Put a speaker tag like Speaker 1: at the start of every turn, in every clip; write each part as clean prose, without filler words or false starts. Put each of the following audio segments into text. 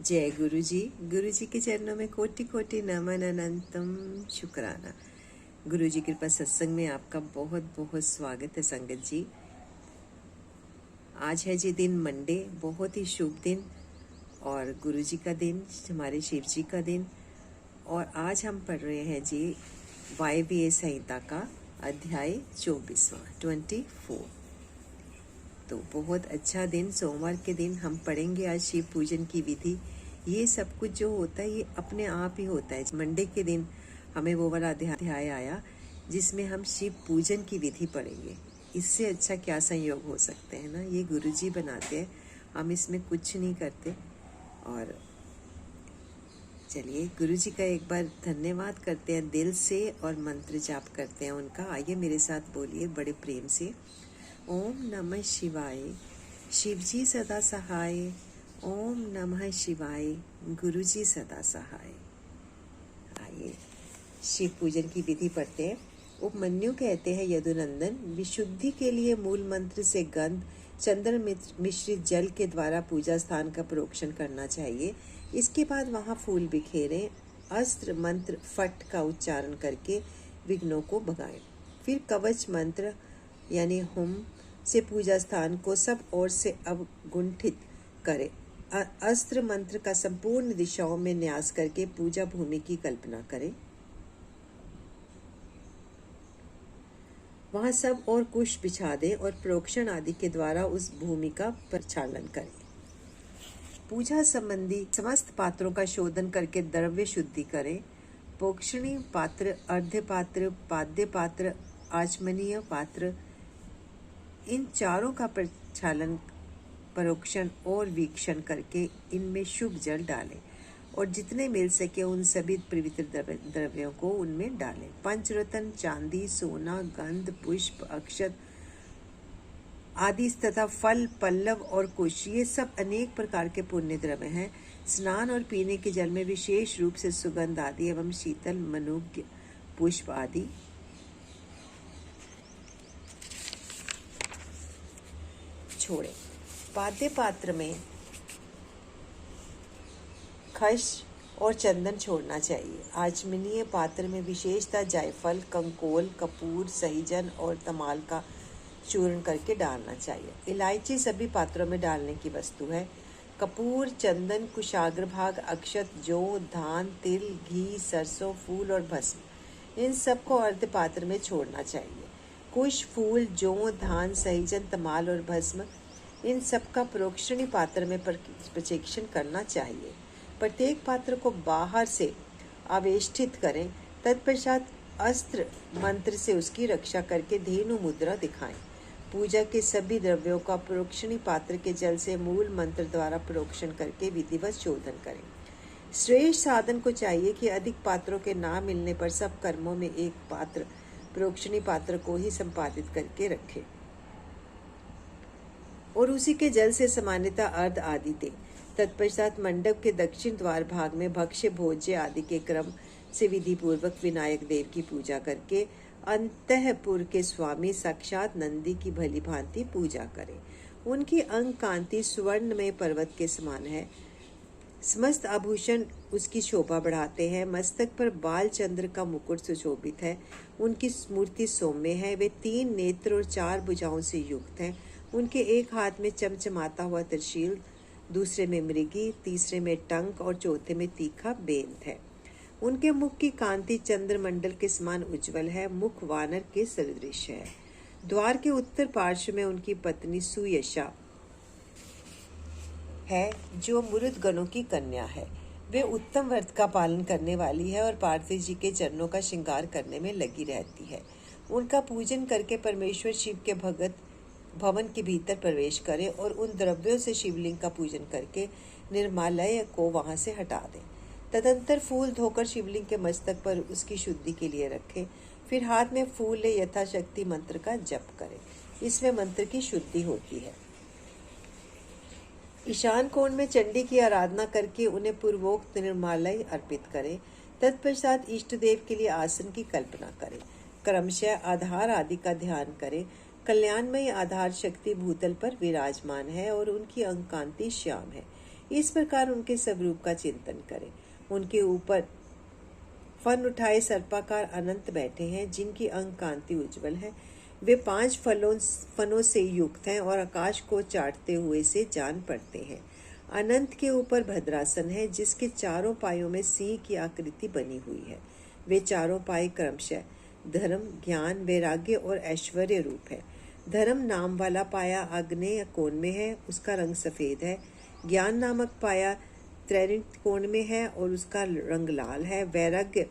Speaker 1: जय गुरु जी के चरणों में कोटि कोटि नमन अनंतम शुक्राना। गुरु जी कृपा सत्संग में आपका बहुत बहुत स्वागत है संगत जी। आज है जी दिन मंडे, बहुत ही शुभ दिन और गुरु जी का दिन, हमारे शिव जी का दिन। और आज हम पढ़ रहे हैं जी वायव्य संहिता का अध्याय 24वां। तो बहुत अच्छा दिन, सोमवार के दिन हम पढ़ेंगे आज शिव पूजन की विधि। ये सब कुछ जो होता है ये अपने आप ही होता है। मंडे के दिन हमें वो वाला अध्याय आया जिसमें हम शिव पूजन की विधि पढ़ेंगे। इससे अच्छा क्या संयोग हो सकते हैं ना। ये गुरुजी बनाते हैं, हम इसमें कुछ नहीं करते। और चलिए गुरुजी का एक बार धन्यवाद करते हैं दिल से और मंत्र जाप करते हैं उनका। आइए मेरे साथ बोलिए बड़े प्रेम से, ओम नमः शिवाय, शिवजी सदा सहाय। ओम नमः शिवाय, गुरुजी सदा सहाय। आइए शिव पूजन की विधि पढ़ते हैं। उपमन्यु कहते हैं, यदुनंदन, विशुद्धि के लिए मूल मंत्र से गंध चंदन मिश्रित जल के द्वारा पूजा स्थान का प्रोक्षण करना चाहिए। इसके बाद वहां फूल बिखेरें, अस्त्र मंत्र फट का उच्चारण करके विघ्नों को भगाएं। फिर कवच मंत्र यानी हुम से पूजा स्थान को सब ओर से अवगुंठित करें। अस्त्र मंत्र का संपूर्ण दिशाओं में न्यास करके पूजा भूमि की कल्पना करें। वहां सब और कुश बिछा दें और प्रोक्षण आदि के द्वारा उस भूमि का प्रक्षालन करें। पूजा संबंधी समस्त पात्रों का शोधन करके द्रव्य शुद्धि करें। प्रोक्षणी पात्र, अर्ध्य पात्र, पाद्य पात्र, आचमनीय पात्र, इन चारों का प्रक्षालन, परोक्षण और वीक्षण करके इनमें शुभ जल डालें और जितने मिल सके उन सभी पवित्र द्रव्यों को उनमें डालें। पंचरत्न, चांदी, सोना, गंध, पुष्प, अक्षत आदि तथा फल, पल्लव और कुश, ये सब अनेक प्रकार के पुण्य द्रव्य हैं। स्नान और पीने के जल में विशेष रूप से सुगंध आदि एवं शीतल मनुग्य पुष्प आदि छोड़े। पाद्य पात्र में खश और चंदन छोड़ना चाहिए। आचमनीय पात्र में विशेषतः जायफल, कंकोल, कपूर, सहीजन और तमाल का चूर्ण करके डालना चाहिए। इलायची सभी पात्रों में डालने की वस्तु है। कपूर, चंदन, कुशाग्र भाग, अक्षत, जौ, धान, तिल, घी, सरसों, फूल और भस्म, इन सबको अर्ध पात्र में छोड़ना चाहिए। कुश, फूल, जौ, धान, सहीजन, तमाल और भस्म, इन सब का प्रोक्षणी पात्र में प्रशिक्षण करना चाहिए। प्रत्येक पात्र को बाहर से आवेष्टित करें। तत्पश्चात अस्त्र मंत्र से उसकी रक्षा करके धेनु मुद्रा दिखाएं। पूजा के सभी द्रव्यों का प्रोक्षणी पात्र के जल से मूल मंत्र द्वारा प्रोक्षण करके विधिवत शोधन करें। श्रेष्ठ साधन को चाहिए कि अधिक पात्रों के ना मिलने पर सब कर्मों में एक पात्र प्रोक्षणी पात्र को ही संपादित करके रखे और उसी के जल से सामान्यतः अर्ध आदि दे। तत्पश्चात मंडप के दक्षिण द्वार भाग में भक्ष्य भोज्य आदि के क्रम से विधि पूर्वक विनायक देव की पूजा करके अंतःपुर के स्वामी साक्षात नंदी की भली भांति पूजा करें। उनकी अंग कांति स्वर्ण में पर्वत के समान है। समस्त आभूषण उसकी शोभा बढ़ाते हैं। मस्तक पर बाल चंद्र का मुकुट सुशोभित है। उनकी मूर्ति सौम्य है। वे 3 नेत्र और 4 भुजाओं से युक्त हैं। उनके एक हाथ में चमचमाता हुआ त्रिशूल, दूसरे में मृगी, तीसरे में टंक और चौथे में तीखा बेंत है। उनके मुख की कांति चंद्रमंडल के समान उज्जवल है। मुख वानर के सदृश है। द्वार के उत्तर पार्श्व में उनकी पत्नी सुयशा है जो मुरुद गणों की कन्या है। वे उत्तम व्रत का पालन करने वाली है और पार्थिव जी के चरणों का श्रृंगार करने में लगी रहती है। उनका पूजन करके परमेश्वर शिव के भगत भवन के भीतर प्रवेश करें और उन द्रव्यों से शिवलिंग का पूजन करके निर्मालय को वहां से हटा दें। तदंतर फूल धोकर शिवलिंग के मस्तक पर उसकी शुद्धि के लिए रखें। फिर हाथ में फूल ले यथाशक्ति मंत्र का जप करें। इसमें मंत्र की शुद्धि होती है। ईशान कोण में चंडी की आराधना करके उन्हें पूर्वोक्त निर्मालय अर्पित करें। तत्पश्चात इष्ट देव के लिए आसन की कल्पना करें। क्रमशः आधार आदि का ध्यान करें। कल्याणमयी आधार शक्ति भूतल पर विराजमान है और उनकी अंग कांति श्याम है। इस प्रकार उनके स्वरूप का चिंतन करें। उनके ऊपर फन उठाए सर्पाकार अनंत बैठे हैं, जिनकी अंग कांति उज्जवल है। वे 5 फनों से युक्त हैं और आकाश को चाटते हुए से जान पड़ते हैं। अनंत के ऊपर भद्रासन है, जिसके चारों पायों में सिंह की आकृति बनी हुई है। वे चारों पाए क्रमशः धर्म, ज्ञान, वैराग्य और ऐश्वर्य रूप है। धर्म नाम वाला पाया आग्नेय कोण में है, उसका रंग सफेद है। ज्ञान नामक पाया त्रैवित कोण में है और उसका रंग लाल है। वैराग्य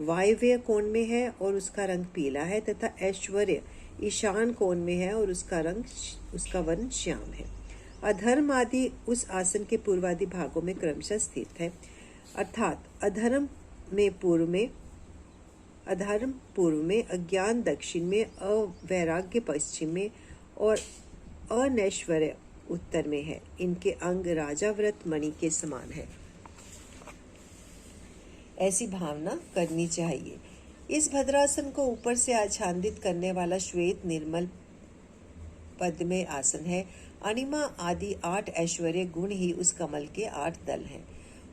Speaker 1: वायव्य कोण में है और उसका रंग पीला है, तथा ऐश्वर्य ईशान कोण में है और उसका वर्ण श्याम है। अधर्म आदि उस आसन के पूर्वादि भागों में क्रमशः स्थित है, अर्थात अधर्म पूर्व में, अज्ञान दक्षिण में, अवैराग्य पश्चिम में और अनैश्वर्य उत्तर में है। इनके अंग राजाव्रत मणि के समान है। ऐसी भावना करनी चाहिए। इस भद्रासन को ऊपर से आच्छादित करने वाला श्वेत निर्मल पद्मय आसन है। अणिमा आदि 8 ऐश्वर्य गुण ही उस कमल के 8 दल हैं।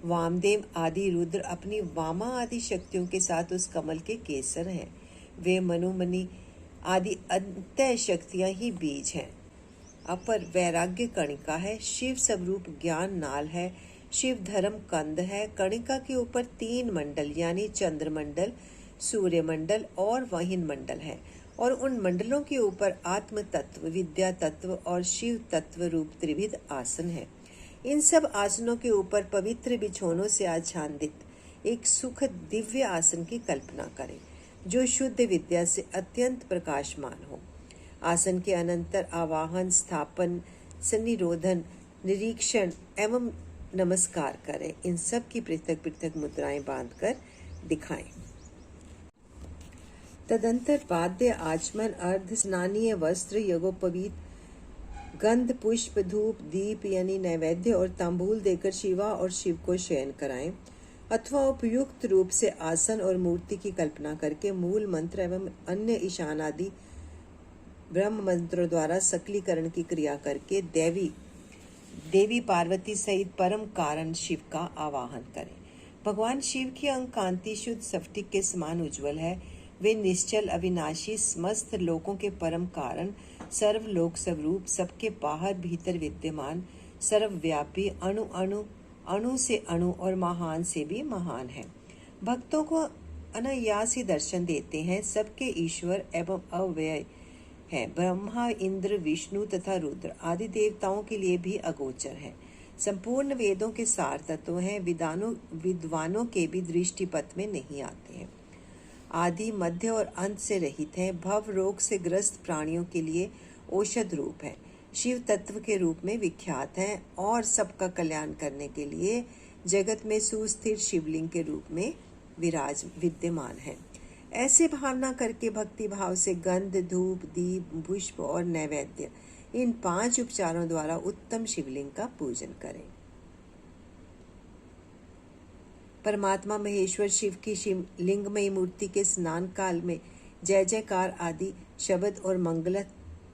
Speaker 1: वामदेव आदि रुद्र अपनी वामा आदि शक्तियों के साथ उस कमल के केसर हैं। वे मनुमनि आदि अंतः शक्तियां ही बीज हैं। अपर वैराग्य कणिका है। शिव स्वरूप ज्ञान नाल है। शिव धर्म कंद है। कणिका के ऊपर 3 मंडल यानी चंद्रमंडल, सूर्य मंडल और वहीन मंडल है, और उन मंडलों के ऊपर आत्म तत्व, विद्या तत्व और शिव तत्व रूप त्रिविध आसन है। इन सब आसनों के ऊपर पवित्र बिछौनों से आच्छादित एक सुखद दिव्य आसन की कल्पना करें, जो शुद्ध विद्या से अत्यंत प्रकाशमान हो। आसन के अनंतर आवाहन, स्थापन, सन्निरोधन, निरीक्षण एवं नमस्कार करें। इन सब की पृथक पृथक मुद्राएं बांधकर दिखाएं। तदंतर वाद्य, आचमन, अर्ध स्नानीय वस्त्र, यज्ञोपवीत, गंध, पुष्प, धूप, दीप यानी नैवेद्य और तांबूल देकर शिवा और शिव को शयन कराएं, अथवा उपयुक्त रूप से आसन और मूर्ति की कल्पना करके मूल मंत्र एवं अन्य ईशान आदि ब्रह्म मंत्रों द्वारा सकलीकरण की क्रिया करके देवी पार्वती सहित परम कारण शिव का आवाहन करें। भगवान शिव की अंग कांति शुद्ध स्फटिक के समान उज्जवल है। वे निश्चल, अविनाशी, समस्त लोकों के परम कारण, सर्वलोक स्वरूप, सबके बाहर भीतर विद्यमान, सर्वव्यापी, अणु से अणु और महान से भी महान है। भक्तों को अनायास ही दर्शन देते हैं। सबके ईश्वर एवं अव्यय है। ब्रह्मा, इंद्र, विष्णु तथा रुद्र आदि देवताओं के लिए भी अगोचर है। संपूर्ण वेदों के सार तत्व हैं। विद्वानों के भी दृष्टिपथ में नहीं आते हैं। आदि, मध्य और अंत से रहित है। भव रोग से ग्रस्त प्राणियों के लिए औषध रूप है। शिव तत्व के रूप में विख्यात है और सबका कल्याण करने के लिए जगत में सुस्थिर शिवलिंग के रूप में विद्यमान है। ऐसे भावना करके भक्ति भाव से गंध, धूप, दीप, पुष्प और नैवेद्य इन 5 उपचारों द्वारा उत्तम शिवलिंग का पूजन करें। परमात्मा महेश्वर शिव की लिंगमयी मूर्ति के स्नान काल में जय जयकार आदि शब्द और मंगल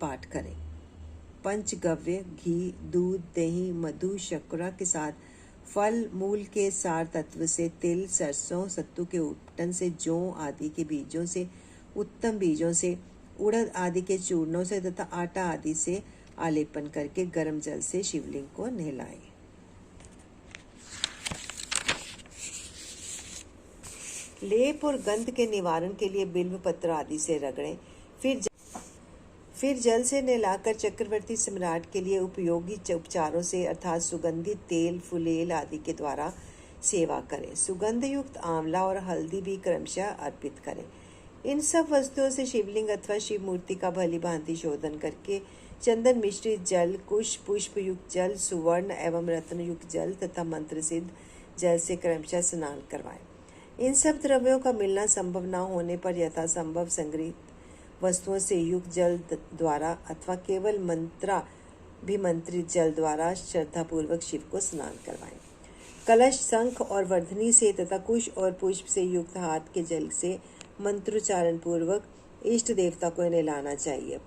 Speaker 1: पाठ करें। पंचगव्य, घी, दूध, दही, मधु, शर्करा के साथ फल, मूल के सार तत्व से तिल, सरसों, सत्तू के उपटन से, जौ आदि के बीजों से, उत्तम बीजों से, उड़द आदि के चूर्णों से तथा आटा आदि से आलेपन करके गर्म जल से शिवलिंग को नहलाएं। लेप और गंध के निवारण के लिए बिल्व पत्र आदि से रगड़ें। फिर जल से नहलाकर चक्रवर्ती सम्राट के लिए उपयोगी उपचारों से अर्थात सुगंधित तेल, फुलेल आदि के द्वारा सेवा करें। सुगंध युक्त आंवला और हल्दी भी क्रमशः अर्पित करें। इन सब वस्तुओं से शिवलिंग अथवा शिव मूर्ति का भली भांति शोधन करके चंदन मिश्रित जल, कुश पुष्प युक्त जल, सुवर्ण एवं रत्न युक्त जल तथा मंत्र सिद्ध जल से क्रमशः स्नान करवाएं। इन सब द्रव्यों का मिलना संभव न होने पर यथासंभव संग्रहित वस्तुओं से युक्त जल द्वारा अथवा केवल मंत्रित जल द्वारा श्रद्धापूर्वक शिव को स्नान करवाएं। कलश, शंख और वर्धनी से तथा कुश और पुष्प से युक्त हाथ के जल से मंत्रोच्चारण पूर्वक इष्ट देवता को नहलाना चाहिए।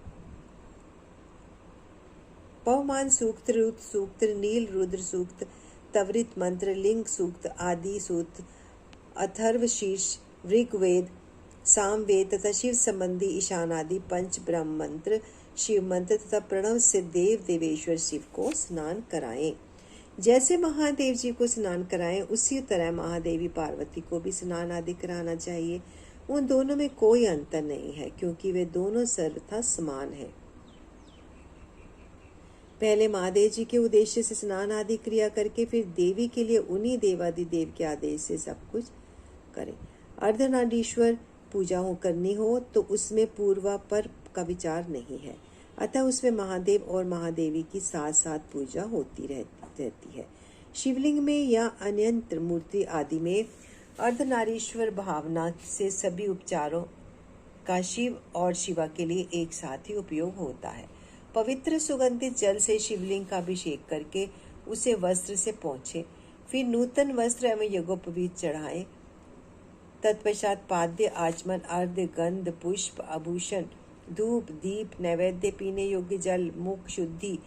Speaker 1: पवमान सूक्त, रुद्र सूक्त, नील रुद्र सूक्त, त्वरित मंत्र, लिंग सूक्त, आदि सूक्त, अथर्व शीर्ष, ऋग्वेद, सामवेद तथा शिव संबंधी ईशान आदि पंच ब्रह्म मंत्र, शिव मंत्र तथा प्रणव से देव देवेश्वर शिव को स्नान कराएं। जैसे महादेव जी को स्नान कराएं उसी तरह महादेवी पार्वती को भी स्नान आदि कराना चाहिए। उन दोनों में कोई अंतर नहीं है क्योंकि वे दोनों सर्वथा समान हैं। पहले महादेव जी के उद्देश्य से स्नान आदि क्रिया करके फिर देवी के लिए उन्हीं देवादिदेव के आदेश से सब कुछ करें। अर्धनारीश्वर पूजा करनी हो तो उसमें पूर्वापर का विचार नहीं है, अतः उसमें महादेव और महादेवी की साथ साथ पूजा होती रहती है। शिवलिंग में या अन्यंत्र मूर्ति आदि में अर्धनारीश्वर भावना से सभी उपचारों का शिव और शिवा के लिए एक साथ ही उपयोग होता है। पवित्र सुगंधित जल से शिवलिंग का अभिषेक करके उसे वस्त्र से पोंछें, फिर नूतन वस्त्र एवं यज्ञोपवीत चढ़ाएं। तत्पश्चात पाद्य, आचमन, अर्घ्य, गंध, पुष्प, आभूषण, धूप, दीप, नैवेद्य, पीने योग्य जल, मुख शुद्धि,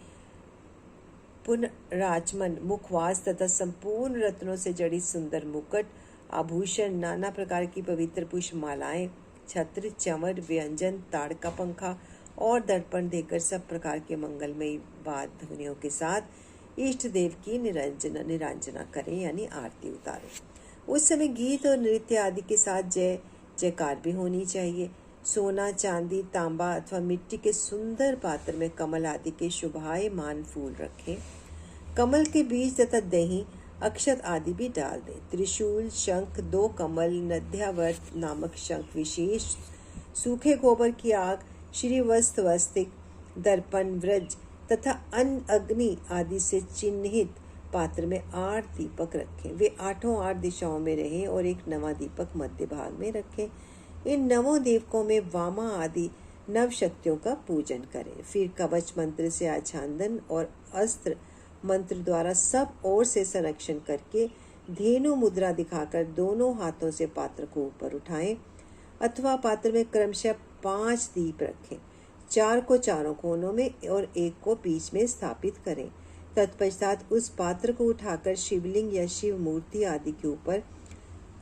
Speaker 1: पुनराचमन, मुखवास तथा संपूर्ण रत्नों से जड़ी सुंदर मुकुट, आभूषण, नाना प्रकार की पवित्र पुष्प मालाएं, छत्र, चंवर, व्यंजन, ताड़का पंखा और दर्पण देकर सब प्रकार के मंगलमयी वाद्य ध्वनियों के साथ इष्ट देव की निरांजना करें यानी आरती उतारें। उस समय गीत और नृत्य आदि के साथ जय जयकार भी होनी चाहिए। सोना, चांदी, तांबा अथवा मिट्टी के सुंदर पात्र में कमल आदि के शुभायमान फूल रखें। कमल के बीज तथा दही, अक्षत आदि भी डाल दें। त्रिशूल, शंख, 2 कमल, नद्यावर्त नामक शंख विशेष, सूखे गोबर की आग, श्रीवस्त्र वस्तिक, दर्पण, व्रज तथा अन्न अग्नि आदि से चिन्हित पात्र में 8 दीपक रखें। वे 8 दिशाओं में रहें और एक नवा दीपक मध्य भाग में रखें। इन 9 दीपकों में वामा आदि नव शक्तियों का पूजन करें। फिर कवच मंत्र से आच्छादन और अस्त्र मंत्र द्वारा सब ओर से संरक्षण करके धेनु मुद्रा दिखाकर दोनों हाथों से पात्र को ऊपर उठाएं अथवा पात्र में क्रमशः 5 दीप रखें। 4 को चारों कोनों में और 1 को बीच में स्थापित करें। तत्पश्चात उस पात्र को उठाकर शिवलिंग या शिव मूर्ति आदि के ऊपर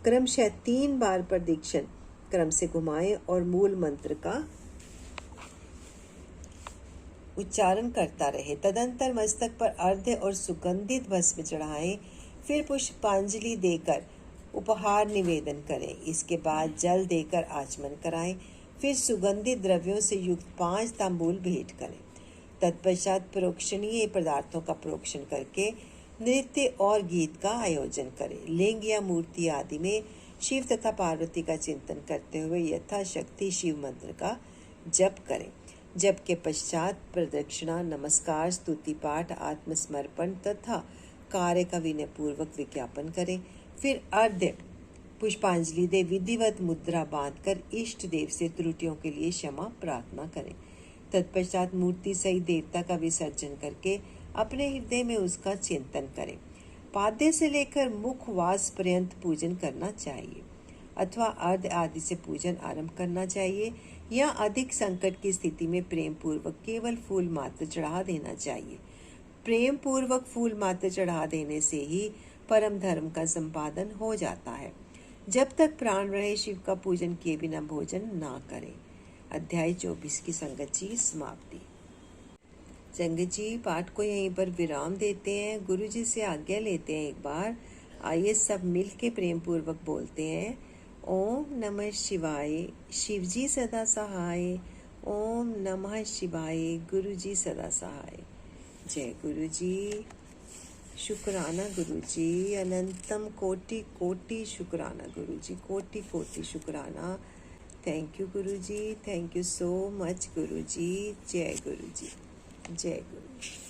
Speaker 1: क्रमशः 3 बार प्रदक्षिण क्रम से घुमाएं और मूल मंत्र का उच्चारण करता रहे। तदंतर मस्तक पर अर्घ्य और सुगंधित भस्म चढ़ाएं। फिर पुष्पांजलि देकर उपहार निवेदन करें। इसके बाद जल देकर आचमन कराएं। फिर सुगंधित द्रव्यों से युक्त 5 तांबूल भेंट करें। तत्पश्चात प्रोक्षणीय पदार्थों का प्रोक्षण करके नृत्य और गीत का आयोजन करें। लिंग या मूर्ति आदि में शिव तथा पार्वती का चिंतन करते हुए यथाशक्ति शिव मंत्र का जप करें। जप के पश्चात प्रदक्षिणा, नमस्कार, स्तुति पाठ, आत्मसमर्पण तथा कार्य का विनय पूर्वक विज्ञापन करें। फिर अर्घ्य पुष्पांजलि दे विधिवत मुद्रा बांधकर इष्ट देव से त्रुटियों के लिए क्षमा प्रार्थना करें। तत्पश्चात मूर्ति सहित देवता का विसर्जन करके अपने हृदय में उसका चिंतन करें। पाद्य से लेकर मुखवास पर्यंत पूजन करना चाहिए अथवा अर्घ्य आदि से पूजन आरंभ करना चाहिए या अधिक संकट की स्थिति में प्रेम पूर्वक केवल फूल मात्र चढ़ा देना चाहिए। प्रेम पूर्वक फूल मात्र चढ़ा देने से ही परम धर्म का संपादन हो जाता है। जब तक प्राण रहे शिव का पूजन किए बिना भोजन ना करें। अध्याय 24 की संगत जी समाप्ति। संगत जी पाठ को यहीं पर विराम देते हैं। गुरु जी से आज्ञा लेते हैं एक बार। आइए सब मिल के प्रेम पूर्वक बोलते हैं। ओम नमः शिवाय, शिव जी सदा सहाय। ओम नमः शिवाय, गुरु जी सदा सहाय। जय गुरु जी। शुक्राना गुरु जी, अनंतम कोटि कोटि शुक्राना गुरु जी, कोटि कोटि शुक्राना। Thank you Guru ji, thank you so much गुरु जी। जय गुरु जी, जय गुरु।